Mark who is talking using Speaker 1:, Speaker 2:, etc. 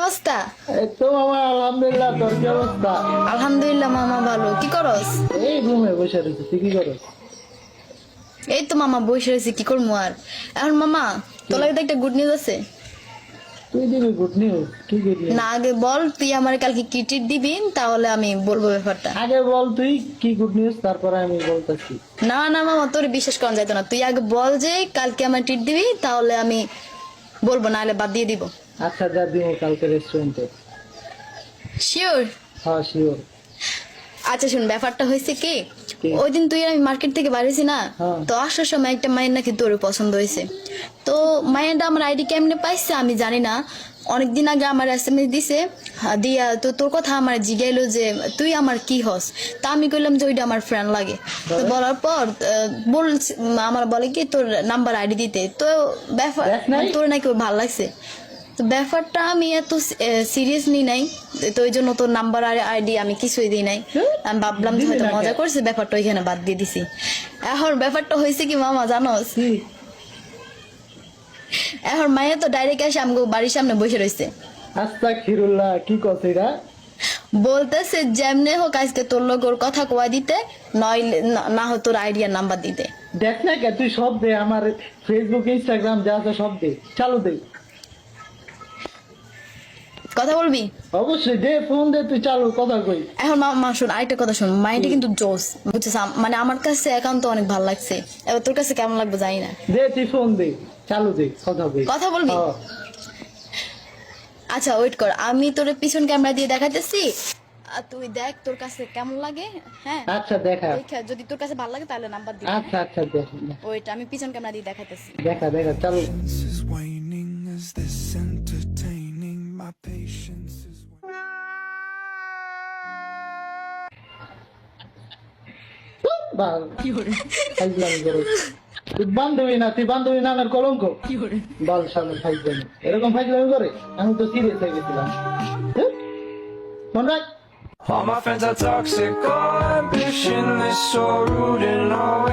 Speaker 1: অবস্থা?
Speaker 2: এই তো মামা আলহামদুলিল্লাহ, তোর কি অবস্থা?
Speaker 1: আলহামদুলিল্লাহ মামা ভালো। কি করস?
Speaker 2: এই রুমে বসে রয়েছি, তুই কি করস?
Speaker 1: এই তো মামা বসে রয়েছি, কি করবো আর। এখন মামা তোর লাগে তো একটা গুড নিউজ আছে।
Speaker 2: তুই দিবি গুড নিউজ? কি গুড নিউজ?
Speaker 1: না আগে বল তুই আমার কালকে কি ট্রিট দিবি, তাহলে আমি বলবো ব্যাপারটা।
Speaker 2: আগে বল তুই কি গুড নিউজ, তারপরে আমি বলতেছি।
Speaker 1: না না মামা, তোর বিশ্বাস করা যাইতো না। তুই আগে বল যে কালকে আমার ট্রিট দিবি, তাহলে আমি বলবো, নাহলে বাদ দিয়ে দিব।
Speaker 2: আচ্ছা যা দিব কালকে রেস্টুরেন্টে।
Speaker 1: শিওর?
Speaker 2: হ্যাঁ শিওর।
Speaker 1: আচ্ছা শুন, ব্যাপারটা হয়েছে কি,
Speaker 2: কি?
Speaker 1: ওই দিন তুই আর আমি মার্কেট থেকে বাড়িয়েছি না,
Speaker 2: হ্যাঁ।
Speaker 1: তো আসার সময় একটা মায়ের নাকি তোর পছন্দ হয়েছে। তো মায়েরটা আমার আইডি কেমনে পাইছে আমি জানি না, অনেকদিন আগে আমার এসএমএস দিছে, দিয়া তো তোর কথা আমার জিগাইলো যে তুই আমার কি হস। তা আমি কইলাম যে ওইটা আমার ফ্রেন্ড লাগে। তো বলার পর বলছে, আমার বলে কি তোর নাম্বার আইডি দিতে। তো ব্যাপার
Speaker 2: দেখ নাই?
Speaker 1: তোর নাকি ওর ভালো লাগছে। তো ব্যাপারটা আমি এত সিরিয়াস নি নাই, তো ওই জন্য তোর নাম্বার আর আইডি আমি কিছুই দিই নাই। আমি ভাবলাম যে
Speaker 2: দিলি
Speaker 1: হয়তো
Speaker 2: না
Speaker 1: মজা
Speaker 2: কেন?
Speaker 1: করছে, ব্যাপারটা ওইখানে বাদ দিয়ে দিছি। এখন ব্যাপারটা হয়েছে কি মামা জানোস,
Speaker 2: কি?
Speaker 1: এখন মায়ে তো ডাইরেক্ট এসে আমগো বাড়ির সামনে বসে রয়েছে,
Speaker 2: আস্তাগফিরুল্লাহ, কি কথা এটা?
Speaker 1: বলতেছে যেমনে হোক আজকে তোর লোক ওর কথা কোয়া দিতে, নইলে না হয় তোর আইডিয়ার নাম্বার দিতে।
Speaker 2: দেখ না কে, তুই সব দে, আমার ফেসবুক ইনস্টাগ্রাম যা আছে সব দে, চালু দে।
Speaker 1: কথা বলবি?
Speaker 2: অবশ্যই দে, ফোন দে, তুই চালু কথা কই।
Speaker 1: এখন মা শুন, আরেকটা কথা শুন, মাইন্ডটা কিন্তু জোস বুঝছিস, মানে আমার কাছে একান্ত অনেক ভালো লাগছে। এবার তোর কাছে কেমন লাগবে জানি না।
Speaker 2: দে তুই ফোন দে, চালু দে, কথা কই।
Speaker 1: কথা বলবি?
Speaker 2: হ্যাঁ।
Speaker 1: আচ্ছা ওয়েট কর, আমি তোর পিছন ক্যামেরা দিয়ে দেখাতেছি, আর তুই দেখ তোর কাছে কেমন লাগে। হ্যাঁ
Speaker 2: আচ্ছা দেখা।
Speaker 1: দেখা, যদি তোর কাছে ভালো লাগে তাহলে নাম্বার দিবি।
Speaker 2: আচ্ছা আচ্ছা দেখ।
Speaker 1: ওয়েট, আমি পিছন ক্যামেরা দিয়ে দেখাতেছি।
Speaker 2: দেখা দেখা চালু।
Speaker 3: Is waning. Is this entertaining? My patience is
Speaker 2: বাল ফাইজলামি করে। তুই বান্ধবী না, তুই বান্ধবী নামের কলঙ্ক। বাল সামনে ফাইজলামি, এরকম ফাইজলামি করে? আমি তো সিরিয়াস হয়ে গেছিলাম। ফোন রাখ।
Speaker 3: all my friends are toxic. All ambition is so rude and always